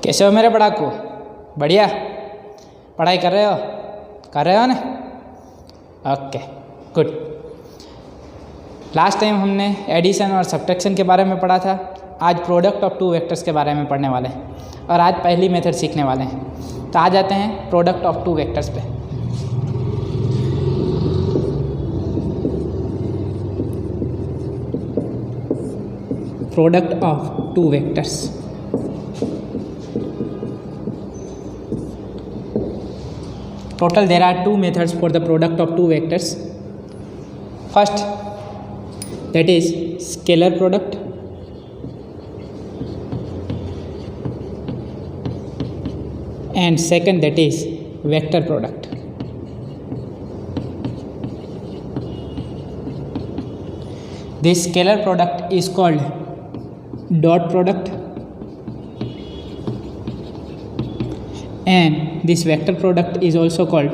कैसे हो मेरे पढ़ाकू? बढ़िया। पढ़ाई कर रहे हो ना? Okay good. लास्ट टाइम हमने एडिशन और सब्ट्रैक्शन के बारे में पढ़ा था। आज प्रोडक्ट ऑफ टू वेक्टर्स के बारे में पढ़ने वाले हैं और आज पहली मेथड सीखने वाले हैं। तो आ जाते हैं प्रोडक्ट ऑफ टू वेक्टर्स पे। Product of two vectors. Total there are two methods for the product of two vectors. First, that is scalar product, and second, that is vector product. This scalar product is called dot product, and this vector product is also called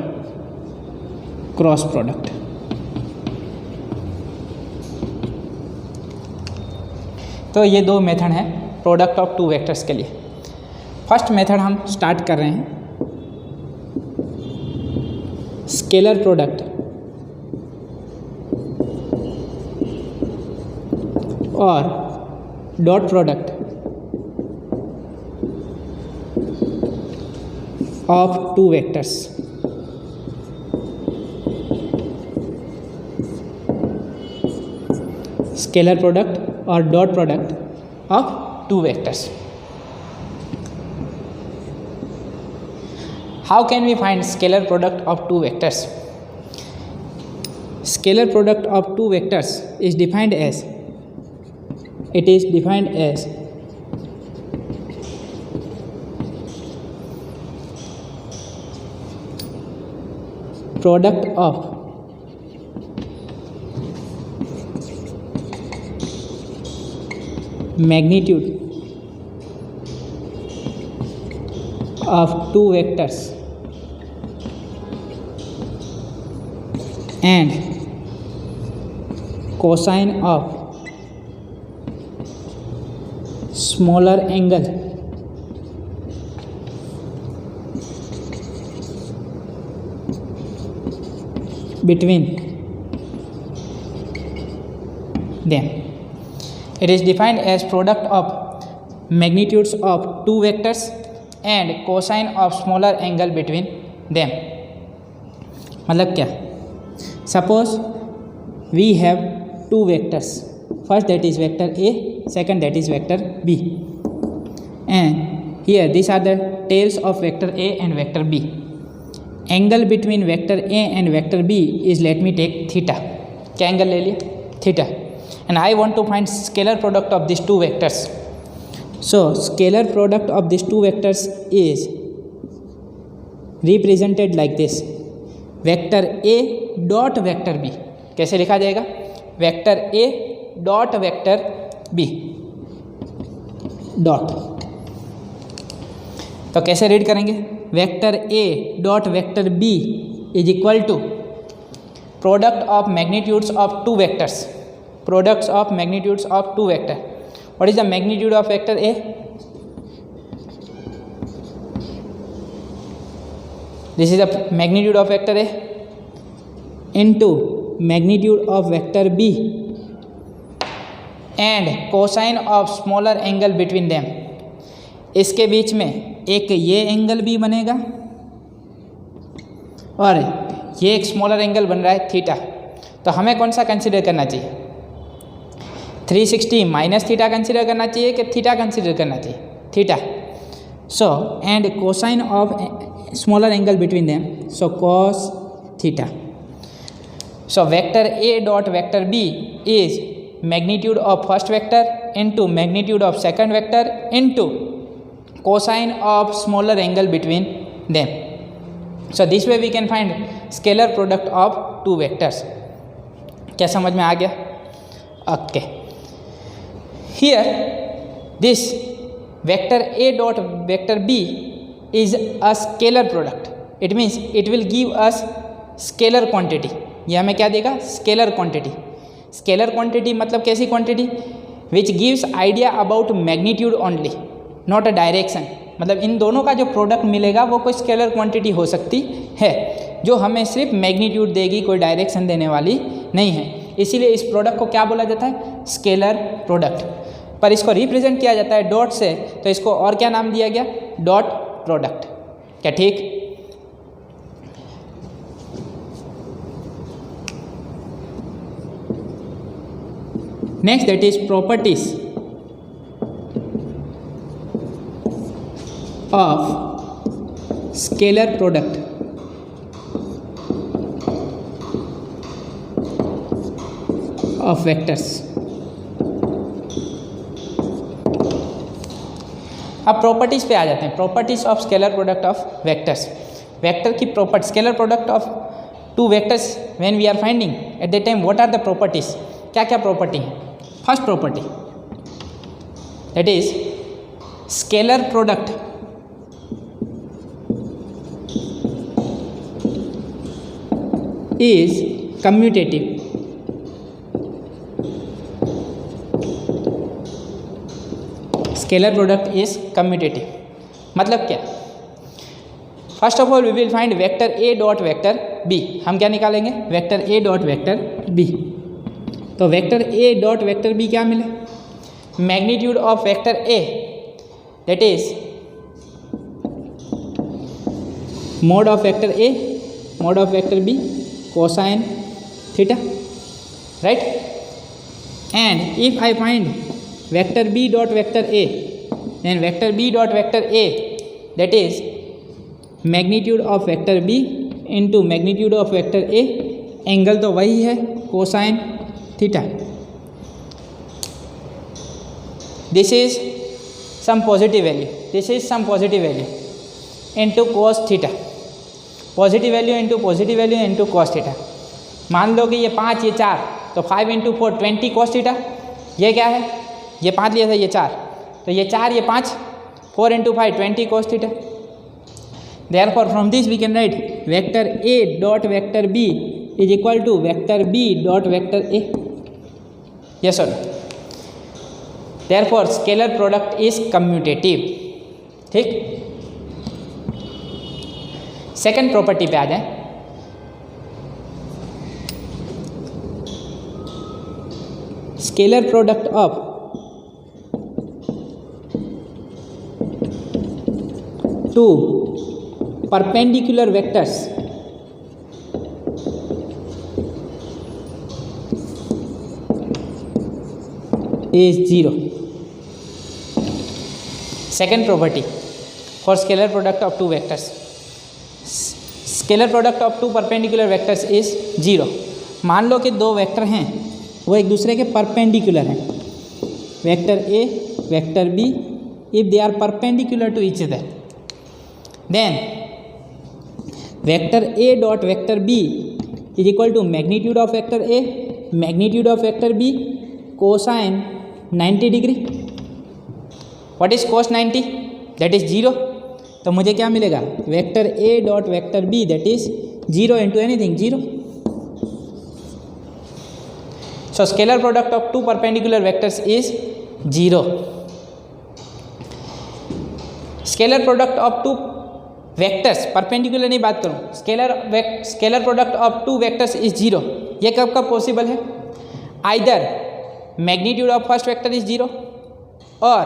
cross product. तो ये दो method हैं product of two vectors के लिए। First method हम start कर रहे हैं स्केलर प्रोडक्ट और dot product of two vectors. Scalar product or dot product of two vectors. How can we find scalar product of two vectors? Scalar product of two vectors is defined as product of magnitude of two vectors and cosine of smaller angle between them. It is defined as product of magnitudes of two vectors and cosine of smaller angle between them. मतलब क्या? Suppose we have two vectors. First that is vector A, second that is vector B. And here these are the tails of vector A and vector B. Angle between vector A and vector B is let me take theta. क्या angle ले लिया? Theta. And I want to find scalar product of this two vectors. So scalar product of this two vectors is represented like this, vector A dot vector B. कैसे लिखा जाएगा? Vector A dot vector B dot. तो कैसे read करेंगे? Vector A dot vector B is equal to product of magnitudes of two vectors. Products of magnitudes of two vector. What is the magnitude of vector A? This is the magnitude of vector A into magnitude of vector B and cosine of smaller angle between them. इसके बीच में एक ये angle भी बनेगा और ये एक स्मॉलर एंगल बन रहा है थीटा। तो हमें कौन सा कंसीडर करना चाहिए? 360 माइनस थीटा कंसीडर करना चाहिए कि थीटा कंसीडर करना चाहिए? Theta. So and cosine of smaller angle between them, so cos theta. So vector A dot vector B is magnitude of first vector into magnitude of second vector into cosine of smaller angle between them. So this way we can find scalar product of two vectors. क्या समझ में आ गया? Okay. Here this vector A dot vector B is a scalar product. It means it will give us scalar quantity. ये हमें क्या देगा? Scalar quantity. Scalar quantity मतलब कैसी quantity? Which gives idea about magnitude only. Not a direction, मतलब इन दोनों का जो प्रोडक्ट मिलेगा वो कोई स्केलर क्वांटिटी हो सकती है जो हमें सिर्फ मैग्नीट्यूड देगी, कोई डायरेक्शन देने वाली नहीं है। इसीलिए इस प्रोडक्ट को क्या बोला जाता है? Scalar product. पर इसको रिप्रेजेंट किया जाता है डॉट से, तो इसको और क्या नाम दिया गया? Dot product. क्या ठीक? Next that is properties of scalar product. Of vectors. अब प्रॉपर्टीज पे आ जाते हैं। Properties of scalar product of vectors. Vector की property, scalar product of two vectors when we are finding at the time, what are the properties? क्या क्या property है? First property that is scalar product is commutative. Scalar product is commutative. मतलब क्या? First of all we will find vector A dot vector B. हम क्या निकालेंगे? Vector A dot vector B. तो vector A dot vector B क्या मिले? Magnitude of vector A that is mod of vector A mod of vector B cosine theta, right? And if I find vector b dot vector a, then vector b dot vector a that is magnitude of vector b into magnitude of vector a, angle तो वही है cosine theta. This is some positive value, this is some positive value into cos theta. Positive value into positive value into cos theta. मान लो कि ये 5 ये 4, तो 5 into 4 20 cos theta. ये क्या है? ये 5 लिया था, ये 4, तो ये 4 ये 5, 4 into 5 20 cos theta. Therefore from this we can write vector A dot vector B is equal to vector B dot vector A. Yes और no? Therefore scalar product is commutative. ठीक, सेकेंड प्रॉपर्टी पे आ जाए। Scalar product of two perpendicular vectors is zero. Second property for scalar product of two vectors, scalar product of two perpendicular vectors is zero. मान लो कि दो vector हैं वो एक दूसरे के परपेंडिकुलर हैं, vector A vector B. If they are perpendicular to each other then vector A dot vector B is equal to magnitude of vector A magnitude of vector B cosine 90 degree. What is cos 90? That is zero. तो मुझे क्या मिलेगा? Vector A dot vector B that is zero into anything zero. So scalar product of two perpendicular vectors is zero. Scalar product of two vectors, perpendicular नहीं बात करूं, scalar product of two vectors is zero. ये कब कब possible है? Either magnitude of first vector is zero और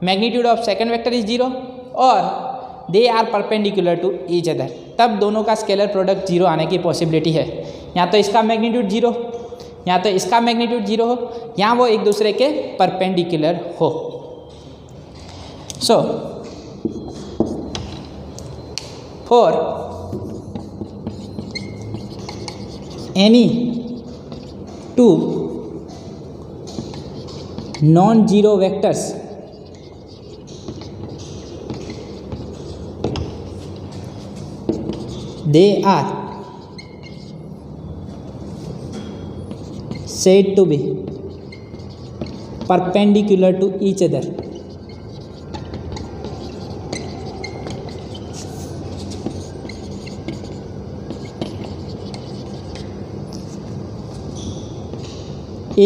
magnitude of second vector is zero और they are perpendicular to each other, तब दोनों का स्केलर प्रोडक्ट जीरो आने की पॉसिबिलिटी है। या तो इसका मैग्नीट्यूड जीरो, या तो इसका मैग्नीट्यूड जीरो हो, या वो एक दूसरे के परपेंडिकुलर हो। So for any two non zero vectors they are said to be perpendicular to each other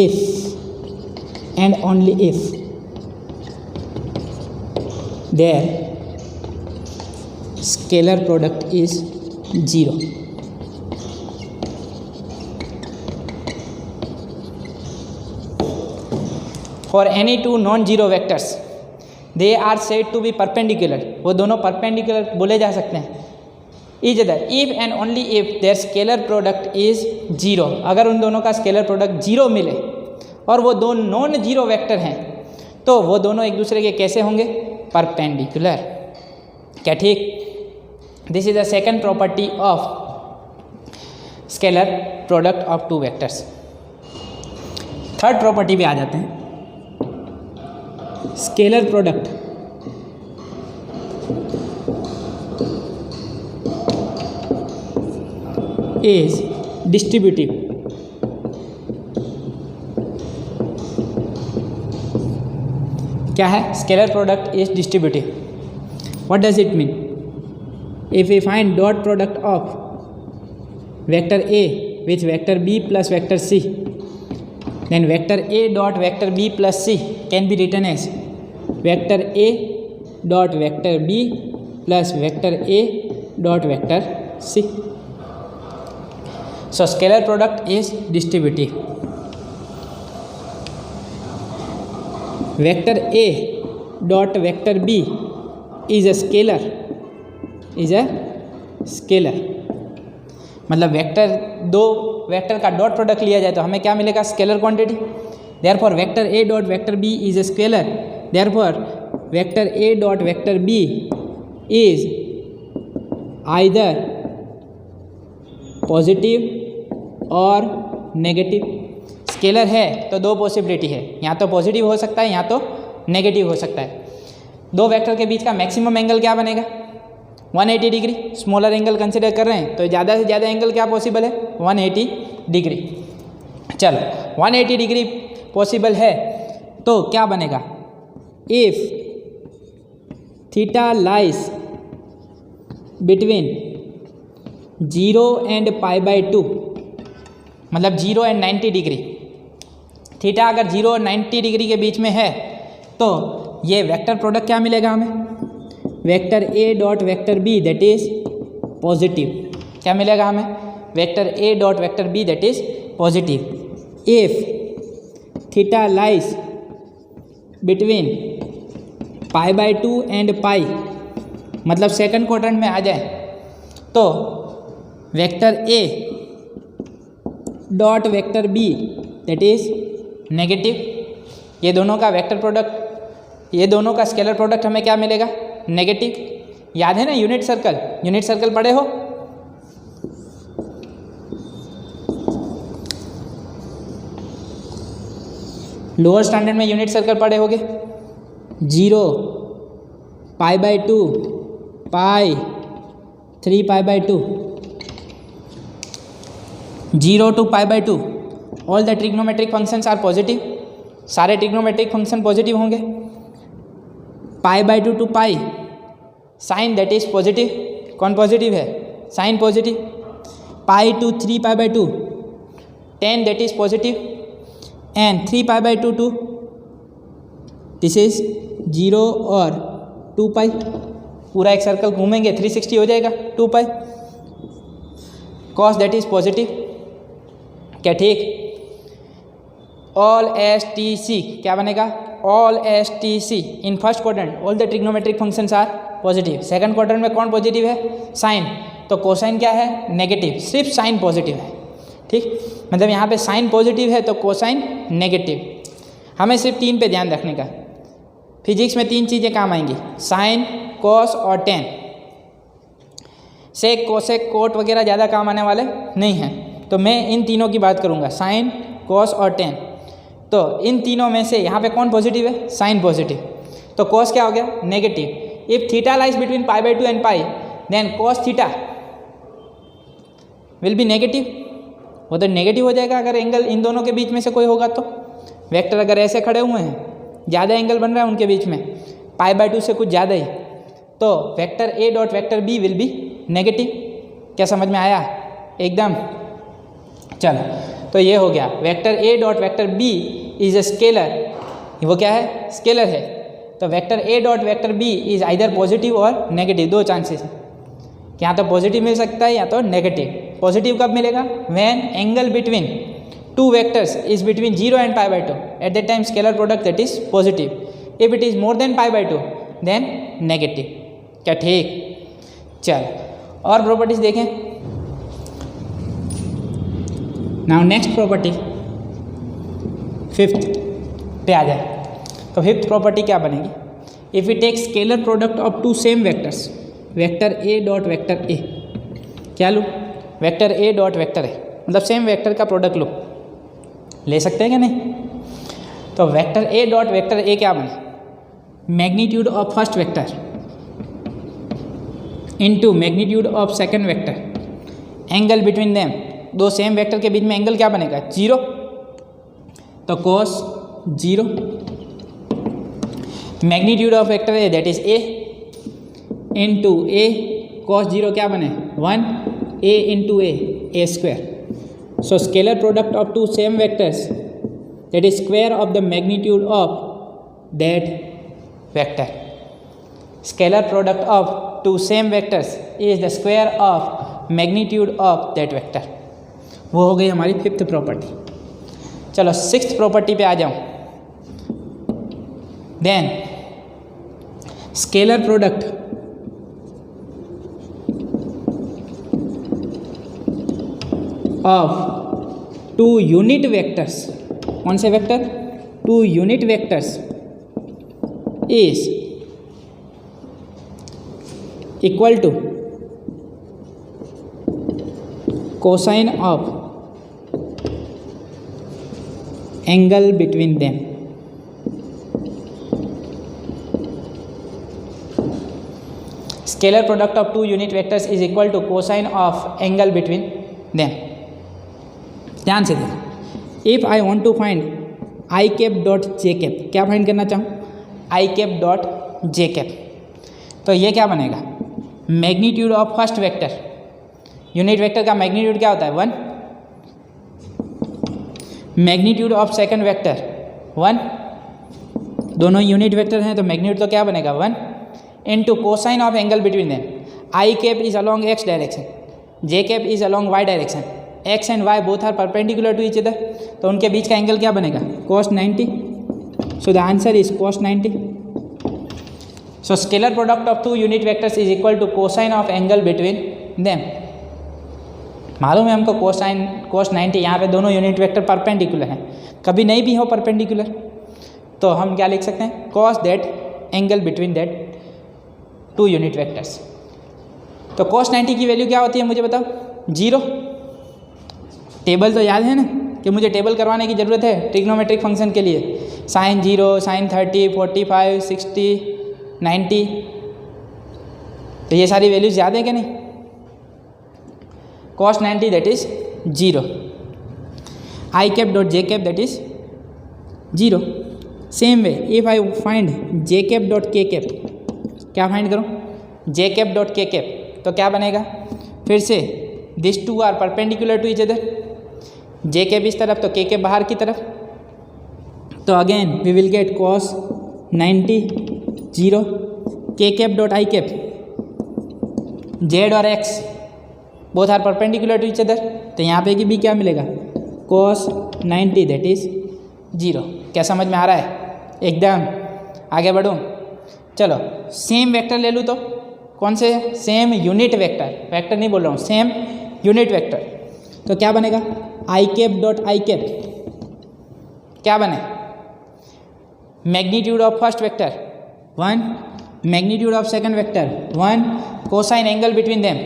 if and only if their scalar product is 0. For any two non zero vectors they are said to be perpendicular, वो दोनों perpendicular बोले जा सकते हैं. Is other if and only if their scalar product is 0, अगर उन दोनों का स्केलर प्रोडक्ट 0 मिले और वो दो नॉन जीरो वेक्टर हैं तो वो दोनों एक दूसरे के कैसे होंगे? परपेंडिकुलर. क्या ठीक? This is the second property of scalar product of two vectors. Third property पे आ जाते हैं. Scalar product is distributive. क्या है? Scalar product is distributive. What does it mean? If we find dot product of vector A with vector B plus vector C, then vector a dot vector b plus c can be written as vector a dot vector b plus vector a dot vector c. So scalar product is distributive. Vector a dot vector b is a scalar. मतलब vector दो vector का dot product लिया जाए तो हमें क्या मिलेगा? Scalar quantity. Therefore vector A dot vector B is a scalar. Therefore vector A dot vector B is either positive और नेगेटिव. स्केलर है तो दो पॉसिबिलिटी है, या तो पॉजिटिव हो सकता है या तो नेगेटिव हो सकता है. दो वेक्टर के बीच का मैक्सिमम एंगल क्या बनेगा? 180 डिग्री. स्मॉलर एंगल कंसिडर कर रहे हैं तो ज़्यादा से ज़्यादा एंगल क्या पॉसिबल है? 180 डिग्री. चलो 180 डिग्री पॉसिबल है तो क्या बनेगा? If theta lies between 0 and π/2, मतलब 0 एंड 90 डिग्री. थीटा अगर 0 और 90 डिग्री के बीच में है तो ये वेक्टर प्रोडक्ट क्या मिलेगा हमें? Vector A dot vector B that is positive. क्या मिलेगा हमें? Vector A dot vector B that is positive. If theta lies between π/2 and π, मतलब सेकंड क्वाड्रेंट में आ जाए तो vector A dot vector B that is negative. ये दोनों का वेक्टर प्रोडक्ट, ये दोनों का स्केलर प्रोडक्ट हमें क्या मिलेगा? नेगेटिव. याद है ना यूनिट सर्कल? यूनिट सर्कल पढ़े हो? लोअर स्टैंडर्ड में यूनिट सर्कल पढ़े होगे. 0 π/2 π 3 π/2 0 to π/2 all the trigonometric functions are positive. सारे ट्रिग्नोमेट्रिक फंक्शन पॉजिटिव होंगे. π/2 to π sine that is positive. कौन पॉजिटिव है? Sine positive. π to 3 π/2 tan that is positive. And 3 π/2 to this is 0 और 2π. पूरा एक सर्कल घूमेंगे 360 हो जाएगा 2π. cos that is positive. क्या ठीक? ऑल एस टी सी क्या बनेगा? All S T C in first quadrant all the trigonometric functions are positive. Second quadrant में कौन पॉजिटिव है? साइन. तो कोसाइन क्या है? नेगेटिव. सिर्फ साइन पॉजिटिव है. ठीक, मतलब यहाँ पे साइन पॉजिटिव है तो कोसाइन नेगेटिव. हमें सिर्फ 3 पे ध्यान रखने का. फिजिक्स में 3 चीज़ें काम आएंगी: साइन, कॉस और टेन. सेक, कोसेक, कोट वगैरह ज़्यादा काम आने वाले नहीं हैं. तो मैं इन तीनों की बात करूँगा, साइन, कॉस और टेन. तो इन तीनों में से यहाँ पे कौन पॉजिटिव है? Sine positive. तो कॉस क्या हो गया? Negative. If theta lies between π/2 and π then cos theta will be negative. वो तो नेगेटिव हो जाएगा अगर एंगल इन दोनों के बीच में से कोई होगा तो. वेक्टर अगर ऐसे खड़े हुए हैं, ज़्यादा एंगल बन रहा है उनके बीच में, π/2 से कुछ ज़्यादा ही, तो vector A dot vector B will be negative. क्या समझ में आया? एकदम. चलो, तो ये हो गया vector A dot vector B is a scalar. वो क्या है? स्केलर है. तो vector A dot vector B is either positive और नेगेटिव, 2 चांसेस. या तो पॉजिटिव मिल सकता है या तो नेगेटिव। पॉजिटिव कब मिलेगा? When angle between two vectors is between 0 and π/2, at that time scalar product that is positive. If it is more than π/2 then negative. क्या ठीक? चल और प्रॉपर्टीज देखें। नाउ नेक्स्ट प्रॉपर्टी, फिफ्थ पे आ जाए। तो फिफ्थ प्रॉपर्टी क्या बनेगी? If we take scalar product of two same vectors, vector A dot vector A, क्या लूँ? Vector A dot vector A, मतलब सेम वेक्टर का प्रोडक्ट लो, ले सकते हैं क्या नहीं? तो vector A dot vector A क्या बने? Magnitude of first vector into magnitude of second vector, angle between them, दो सेम वेक्टर के बीच में एंगल क्या बनेगा? 0। तो cos 0 magnitude of vector A that is A into A, cos 0 क्या बने? 1, a into A square. So scalar product of two same vectors that is square of the magnitude of that vector. Scalar product of two same vectors is the square of magnitude of that vector. वो हो गई हमारी fifth property. चलो sixth property पे आ जाऊं। Then scalar product of two unit vectors, कौन से vector? Two unit vectors is equal to cosine of angle between them. Scalar product of two unit vectors is equal to cosine of angle between them. ध्यान से देखो, if I want to find I cap dot J cap, क्या find करना चाहूँ? I cap dot J cap, तो ये क्या बनेगा? Magnitude of first vector, unit vector का मैग्नीट्यूड क्या होता है? 1। मैग्नीट्यूड ऑफ सेकंड वेक्टर 1, दोनों यूनिट वेक्टर हैं तो मैग्नीट्यूड तो क्या बनेगा? 1 into cosine of angle between them. I cap is along X direction, J cap is along Y direction, X and Y both are perpendicular to each other, तो उनके बीच का एंगल क्या बनेगा? cos 90। So the answer is cos 90। So scalar product of two unit vectors is equal to cosine of angle between them. मालूम है हमको cos 90, यहाँ पे दोनों यूनिट वेक्टर परपेंडिकुलर हैं, कभी नहीं भी हो परपेंडिकुलर तो हम क्या लिख सकते हैं? cos that angle between that two unit vectors. तो cos 90 की वैल्यू क्या होती है मुझे बताओ? 0। टेबल तो याद है ना कि मुझे टेबल करवाने की ज़रूरत है ट्रिग्नोमेट्रिक फंक्शन के लिए, sin 0, sin 30, 45, 60, 90, तो ये सारी वैल्यूज याद है कि नहीं? cos 90 that is 0, I cap dot J cap that is 0। Same way if I find J cap dot K cap, क्या फाइंड करूँ? J cap dot K cap, तो क्या बनेगा? फिर से this two are perpendicular to each other, J cap इस तरफ तो के कैप बाहर की तरफ, तो again we will get cos 90 0, K cap dot I cap, Z और x both are perpendicular to each other, तो यहाँ पे भी क्या मिलेगा? cos 90 that is 0। क्या समझ में आ रहा है? एकदम। आगे बढ़ूँ, चलो सेम वेक्टर ले लूँ तो कौन से? सेम यूनिट वेक्टर, वेक्टर नहीं बोल रहा हूँ, सेम यूनिट वेक्टर, तो क्या बनेगा? आई कैप डॉट आई कैप क्या बने? Magnitude of first vector 1, magnitude of second vector 1, cosine angle between them,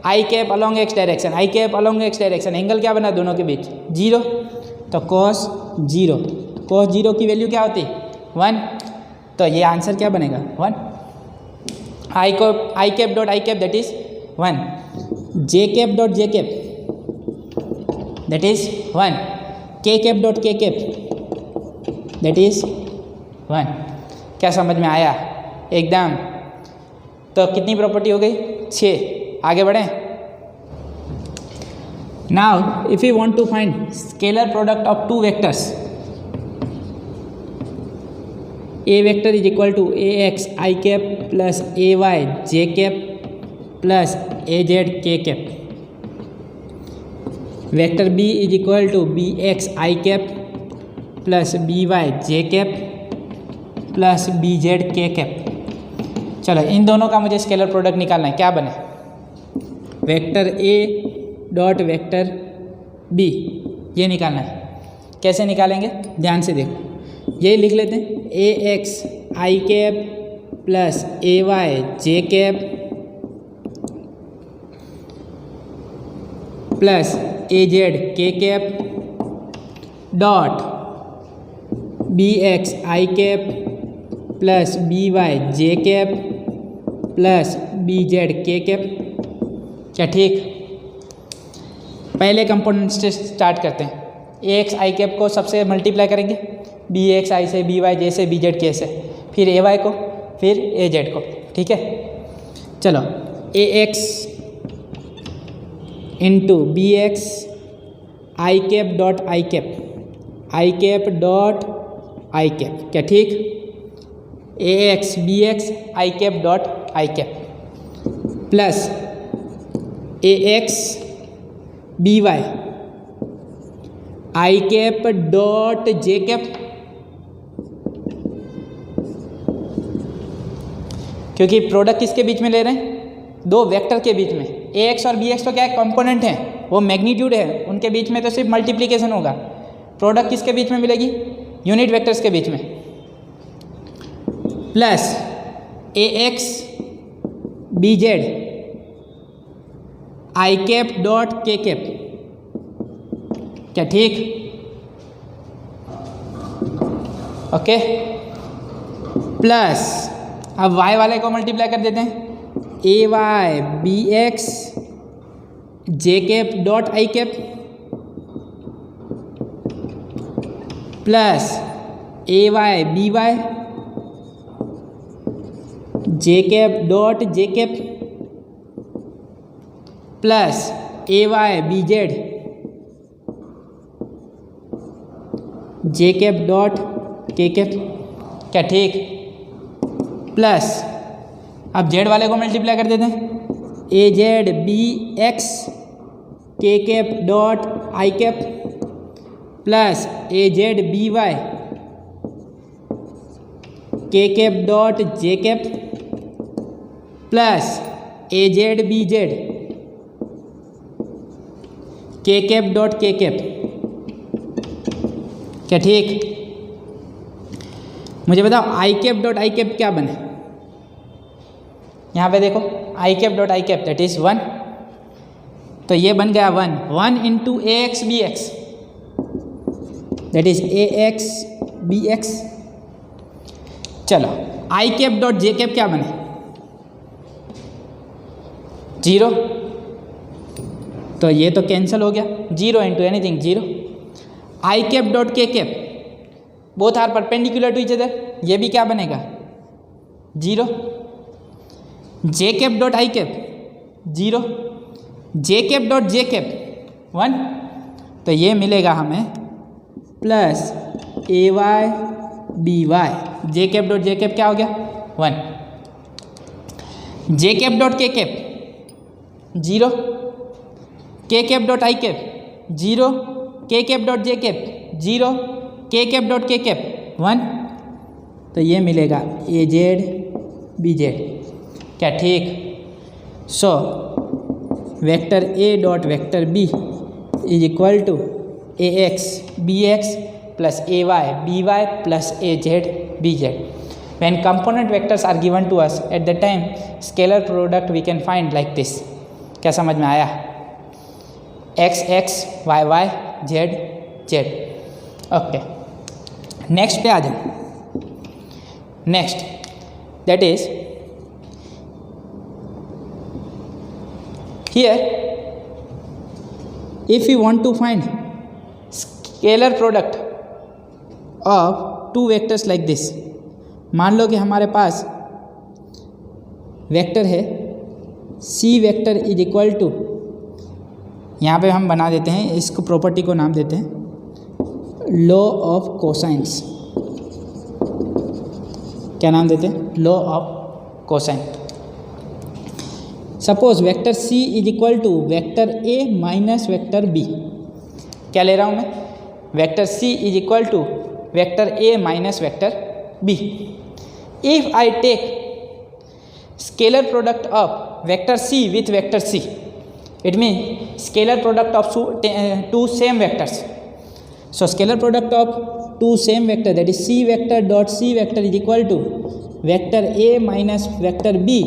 I cap along X direction, I cap along X direction, angle क्या बना दोनों के बीच? 0, तो cos 0, cos 0 की वैल्यू क्या होती? 1, तो ये आंसर क्या बनेगा? 1। I cap dot I cap that is 1, J cap dot J cap that is 1, K cap dot K cap that is 1। क्या समझ में आया? एकदम। तो कितनी प्रॉपर्टी हो गई? 6। आगे बढ़ें। Now if you want to find scalar product of two vectors, A vector is equal to A X I cap plus A Y J cap plus A Z K cap, vector B is equal to B X I cap plus B Y J cap plus B Z K cap. चलो इन दोनों का मुझे scalar product निकालना है। क्या बने, vector A dot vector B, ये निकालना है। कैसे निकालेंगे ध्यान से देखो, यही लिख लेते हैं, ए X I cap plus A Y J cap plus A Z K cap dot B X I cap plus B Y J cap plus B Z K cap. क्या ठीक? पहले कंपोनेंट से स्टार्ट करते हैं। ए एक्स आई कैप को सबसे multiply करेंगे, B X आई से, बी वाई जे से, बी जेड के से, फिर ए वाई को, फिर ए जेड को। ठीक है, चलो A X into B X I cap dot I cap, I cap dot I cap. क्या ठीक? A X B X I cap dot I cap plus A X B Y I cap dot J cap, क्योंकि product किसके बीच में ले रहे हैं, दो वेक्टर के बीच में। ए एक्स और बी एक्स तो क्या है, कंपोनेंट हैं, वो मैग्नीट्यूड है, उनके बीच में तो सिर्फ मल्टीप्लिकेशन होगा। प्रोडक्ट किसके बीच में मिलेगी, यूनिट वेक्टर्स के बीच में। Plus A X B Z I cap dot K cap. क्या ठीक? ओके, प्लस अब y वाले को मल्टीप्लाई कर देते हैं, A Y B X J cap dot I cap plus A Y B Y J cap dot J cap plus A Y B Z J cap dot K cap. क्या ठीक? Plus अब Z वाले को multiply कर देते हैं, A Z B X K cap dot I cap plus A Z B Y K cap dot J cap plus A Z B Z K cap dot K cap. क्या ठीक? मुझे बताओ I cap dot I cap क्या बने, यहाँ पे देखो, I cap dot I cap that is 1, तो ये बन गया 1 into A X B X that is A X B x. चलो आई कैप डॉट जे कैप क्या बने, 0, तो ये तो कैंसिल हो गया, 0 into anything 0। I cap dot K cap both are perpendicular to each other, ये भी क्या बनेगा 0। J cap dot I cap 0, J cap dot J cap 1, तो ये मिलेगा हमें plus A Y B Y, J cap dot J cap क्या हो गया 1, J cap dot K cap 0, K cap dot I cap 0, K cap dot J cap 0, K cap dot K cap 1, तो ये मिलेगा ए जेड बी जेड। क्या ठीक? So vector A dot vector B is equal to A X B X plus A Y B Y plus A Z B Z. When component vectors are given to us at the time, scalar product we can find like this. क्या समझ में आया? x x y y z z। Okay, next पे आ जाए। Next that is here if we want to find scalar product of two vectors like this, मान लो कि हमारे पास वेक्टर है c vector is equal to, यहाँ पे हम बना देते हैं, इसको प्रॉपर्टी को नाम देते हैं लॉ ऑफ कोसाइंस। क्या नाम देते हैं? Law of cosine. Suppose vector C is equal to vector A minus vector B. क्या ले रहा हूँ मैं? Vector C is equal to vector A minus vector B. If I take scalar product of vector C with vector C, it means scalar product of two same vectors. So scalar product of two same vector, that is c vector dot c vector is equal to vector a minus vector b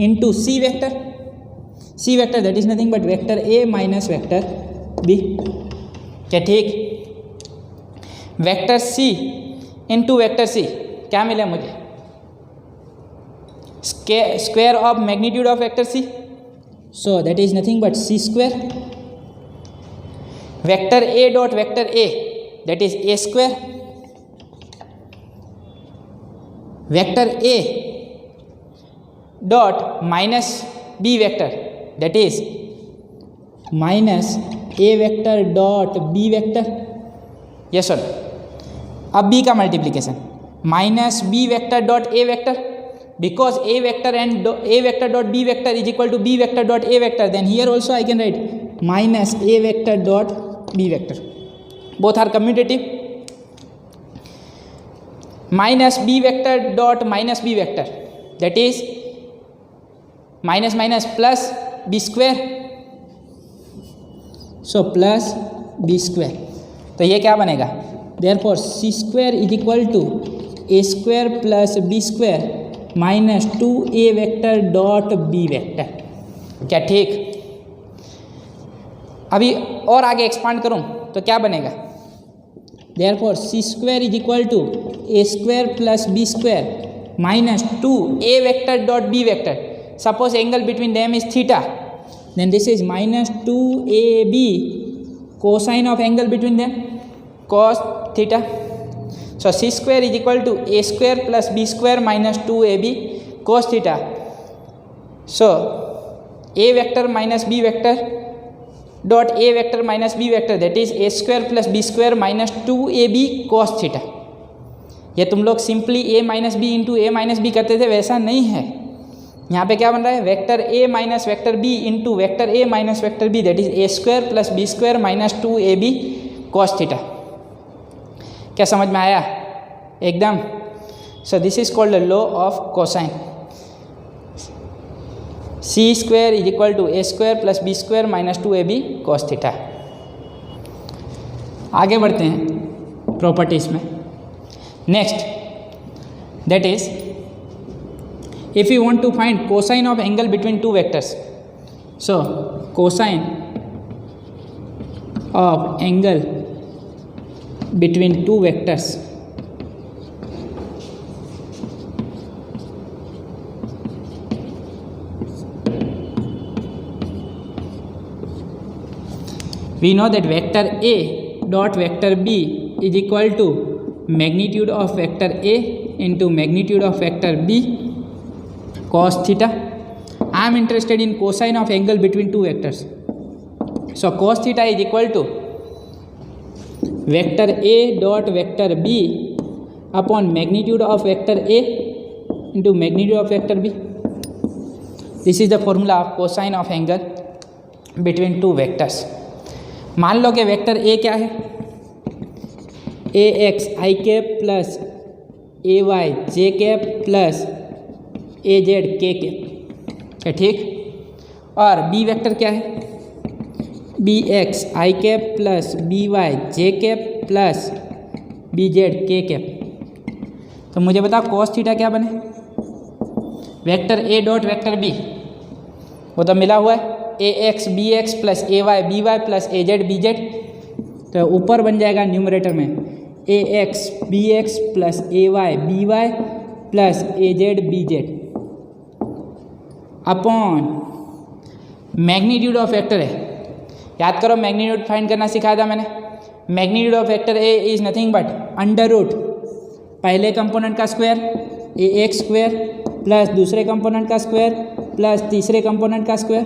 into c vector. C vector that is nothing but vector a minus vector b. क्या ठीक? Vector c into vector c क्या मिला मुझे? Square of magnitude of vector c. So that is nothing but c square. Vector a dot vector a, that is a square. Vector a dot minus b vector, that is minus a vector dot b vector. Yes or no? अब b का multiplication minus b vector dot a vector, because a vector and a vector dot b vector is equal to b vector dot a vector, then here also I can write minus a vector dot b vector. Both are commutative. Minus b vector dot minus b vector, that is minus minus plus b square. So plus b square. तो ये क्या बनेगा? Therefore c square is equal to a square plus b square minus 2a vector dot B vector. क्या ठीक? अभी और आगे expand करूं तो क्या बनेगा? Therefore c square is equal to a square plus b square minus 2a vector dot B vector. Suppose angle between them is theta, then this is minus 2ab cosine of angle between them cos theta. So c square is equal to a square plus b square minus 2ab cos theta. So a vector minus b vector dot a vector minus b vector, that is a square plus b square minus 2ab cos theta. ये तुम लोग simply a minus b into a minus b करते थे, वैसा नहीं है. यहाँ पे क्या बन रहा है? Vector a minus vector b into vector a minus vector b, that is a square plus b square minus 2ab cos theta. क्या समझ में आया? एकदम. So this is called the law of cosine. C square is equal to a square plus b square minus 2ab cos theta. आगे बढ़ते हैं properties में. Next, that is if you want to find cosine of angle between two vectors, so cosine of angle between two vectors we know that vector a dot vector b is equal to magnitude of vector a into magnitude of vector b cos theta. I am interested in cosine of angle between two vectors. So cos theta is equal to vector a dot vector b upon magnitude of vector a into magnitude of vector b. This is the formula of cosine of angle between two vectors. मान लो कि vector a क्या है? ax i cap plus ay j cap plus az k cap. क्या ठीक? और b vector क्या है? bx i cap plus by j cap plus bz k cap. तो मुझे बताओ cos थीटा क्या बने? Vector a dot vector b वो तो मिला हुआ है ax bx plus ay by plus az bz. तो ऊपर बन जाएगा न्यूमरेटर में ax bx plus ay by plus az bz upon magnitude of vector है. याद करो मैग्नीट्यूड फाइंड करना सिखाया था मैंने. Magnitude of vector a is nothing but under root पहले कंपोनेंट का square a x square plus दूसरे कंपोनेंट का स्क्वायर प्लस तीसरे कंपोनेंट का स्क्वायर.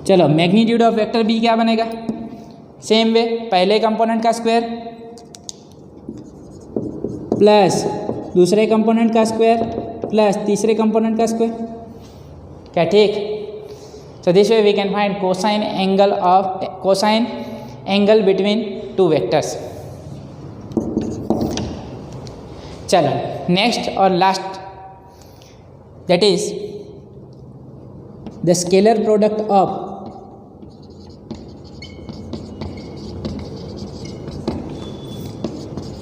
चलो मैग्नीट्यूड ऑफ वेक्टर बी क्या बनेगा? सेम वे पहले कंपोनेंट का स्क्वायर प्लस दूसरे कंपोनेंट का स्क्वायर प्लस तीसरे कंपोनेंट का स्क्वायर. क्या ठीक? So this way we can find cosine angle between two vectors. चलो नेक्स्ट और last, that is the scalar product of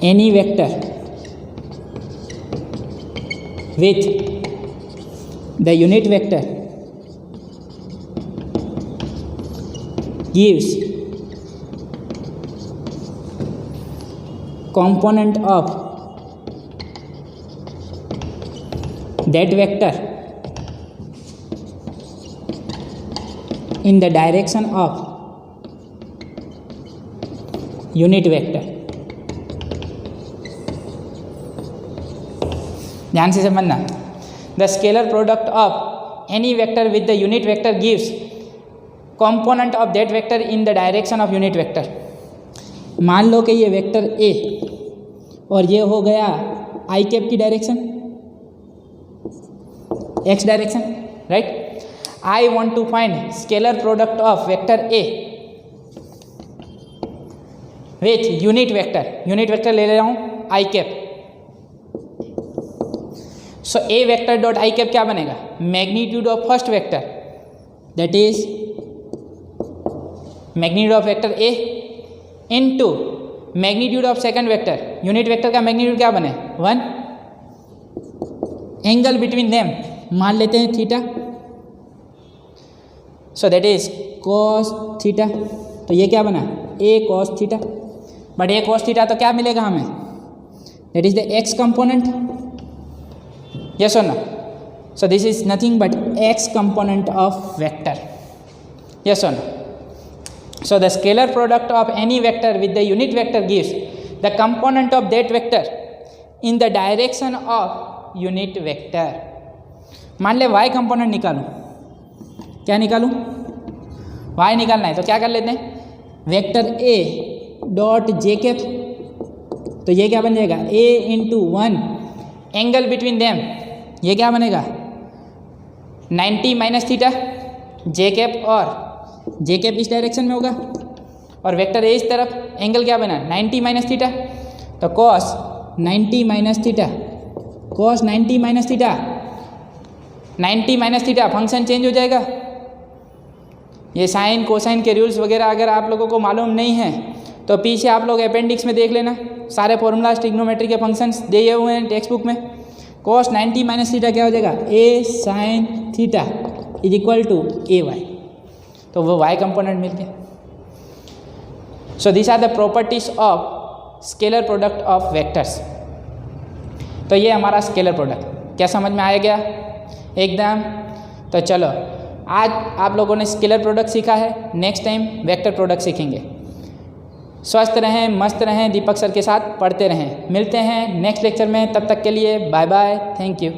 any vector with the unit vector gives component of that vector in the direction of unit vector। ध्यान से समझना, the scalar product of any vector with the unit vector gives component of that vector in the direction of unit vector. मान लो कि ये vector A और ये हो गया आई कैप की direction, X direction, right. I want to find scalar product of vector A with unit vector ले रहा हूँ I cap. So A vector dot I cap क्या बनेगा? Magnitude of first vector, that is magnitude of vector A into magnitude of second vector. Unit vector का magnitude क्या बने? 1। Angle between them मान लेते हैं theta, so that is cos theta. तो ये क्या बना? A cos theta. But A cos theta तो क्या मिलेगा हमें? That is the X component. Yes or no? So this is nothing but x component of vector. Yes or no? So the scalar product of any vector with the unit vector gives the component of that vector in the direction of unit vector. मान ले y component निकालूं, क्या निकालूं? y निकालना है तो क्या कर लेते हैं? Vector a dot J cap, तो ये क्या बन जाएगा? a into 1 angle between them, ये क्या बनेगा? 90 माइनस थीटा। जे कैप और जे कैप इस डायरेक्शन में होगा और वेक्टर ए इस तरफ, एंगल क्या बना? 90 माइनस थीटा। तो cos 90 minus theta, cos 90 minus theta, 90 minus theta, function change हो जाएगा। ये साइन कोसाइन के रूल्स वगैरह अगर आप लोगों को मालूम नहीं है तो पीछे आप लोग अपेंडिक्स में देख लेना, सारे फॉर्मूलाज ट्रिग्नोमेट्री के फंक्शंस दिए हुए हैं टेक्स्ट बुक में। कॉस 90 माइनस थीटा क्या हो जाएगा? A sine theta is equal to A Y. तो वो वाई कंपोनेंट मिल गया। So this are the properties of scalar product of vectors. तो ये हमारा स्केलर प्रोडक्ट क्या समझ में आया गया? एकदम। तो चलो आज आप लोगों ने स्केलर प्रोडक्ट सीखा है, नेक्स्ट टाइम वेक्टर प्रोडक्ट सीखेंगे। स्वस्थ रहें, मस्त रहें, दीपक सर के साथ पढ़ते रहें। मिलते हैं नेक्स्ट लेक्चर में, तब तक के लिए बाय बाय, थैंक यू।